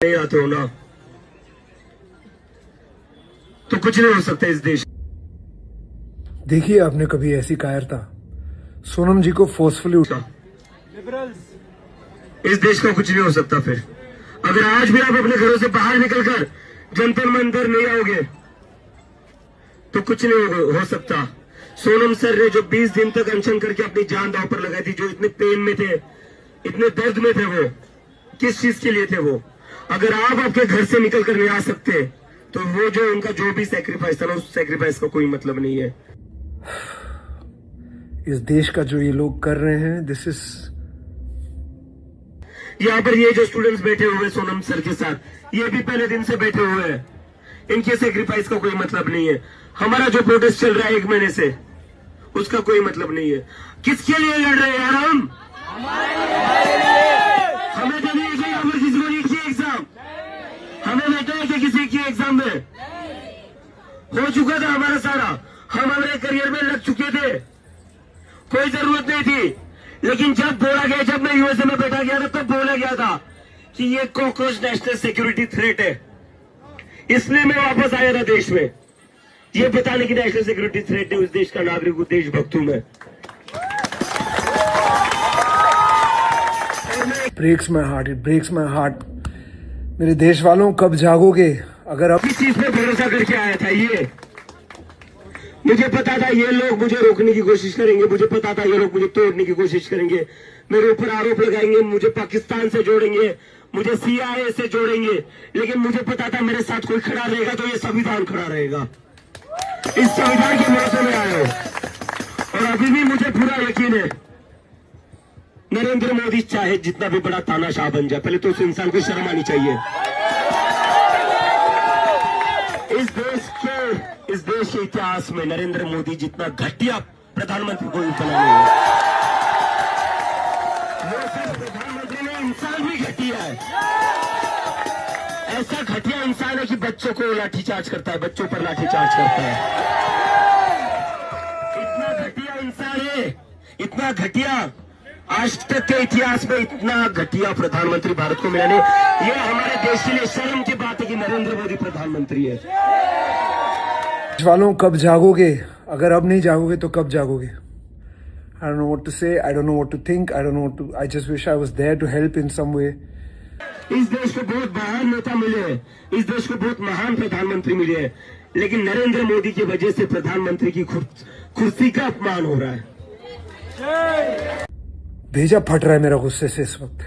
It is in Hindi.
नहीं आते हो ना तो कुछ नहीं हो सकता इस देश। देखिए आपने कभी ऐसी कायरता सोनम जी को फोर्सफुली उठा। इस देश का कुछ नहीं हो सकता। फिर अगर आज भी आप अपने घरों से बाहर निकलकर जंतर मंतर नहीं आओगे तो कुछ नहीं हो सकता। सोनम सर ने जो 20 दिन तक अनशन करके अपनी जान दांव पर लगाई थी, जो इतने पेन में थे, इतने दर्द में थे, वो किस चीज के लिए थे? वो अगर आप आपके घर से निकल कर नहीं आ सकते तो वो जो उनका जो भी सैक्रिफाइस था ना, उस सैक्रिफाइस का कोई मतलब नहीं है। इस देश का जो ये लोग कर रहे हैं, दिस इज, यहाँ पर ये जो स्टूडेंट्स बैठे हुए सोनम सर के साथ, ये भी पहले दिन से बैठे हुए हैं। इनके सैक्रिफाइस का कोई मतलब नहीं है। हमारा जो प्रोटेस्ट चल रहा है 1 महीने से, उसका कोई मतलब नहीं है। किसके लिए लड़ रहे हैं यार हम? हमें तो नहीं है कि किसी को नहीं की एग्जाम, हमें बैठा है कि किसी की एग्जाम में हो चुका था हमारा सारा, हम हमारे करियर में लग चुके थे, कोई जरूरत नहीं थी। लेकिन जब बोला गया, जब मैं यूएसए में बैठा गया था, तब बोला गया था कि ये कॉकरोच नेशनल सिक्योरिटी थ्रेट है। इसलिए मैं वापस आया था देश में, ये बताने की नेशनल सिक्योरिटी थ्रेट है, उस देश का नागरिक हूं, देशभक्त हूं मैं। Breaks my heart, it breaks my heart. मेरे देश वालों, कब जागोगे? अगर अब किस चीज पे भरोसा करके आया था ये? मुझे पता था ये लोग मुझे रोकने की कोशिश करेंगे, मुझे पता था ये लोग मुझे तोड़ने की कोशिश करेंगे, मेरे ऊपर आरोप लगाएंगे, मुझे पाकिस्तान से जोड़ेंगे, मुझे CIA से जोड़ेंगे। लेकिन मुझे पता था मेरे साथ कोई खड़ा रहेगा तो ये संविधान खड़ा रहेगा। इस संविधान के भरोसे में आए हो और अभी भी मुझे पूरा यकीन है, नरेंद्र मोदी चाहे जितना भी बड़ा तानाशाह बन जाए, पहले तो उस इंसान को शर्म आनी चाहिए। इस देश के इतिहास में नरेंद्र मोदी जितना घटिया प्रधानमंत्री कोई बना नहीं है। वो सिर्फ प्रधानमंत्री नहीं, इंसान भी घटिया है। ऐसा घटिया इंसान है कि बच्चों को लाठीचार्ज करता है, बच्चों पर लाठीचार्ज करता है। इतना घटिया इंसान है, इतना घटिया, आज तक के इतिहास में इतना घटिया प्रधानमंत्री भारत को मिला नहीं। ये हमारे देश के लिए शर्म की बात है कि नरेंद्र मोदी प्रधानमंत्री है। वालों, कब जागोगे? अगर अब नहीं जागोगे तो कब जागोगे? I don't know what to say, I don't know what to think, I don't know what to, I just wish I was there to help in some way. इस देश को बहुत महान नेता मिले हैं, इस देश को बहुत महान प्रधानमंत्री मिले हैं, लेकिन नरेंद्र मोदी की वजह से प्रधानमंत्री की कुर्सी का अपमान हो रहा है। भेजा फट रहा है मेरा गुस्से से इस वक्त।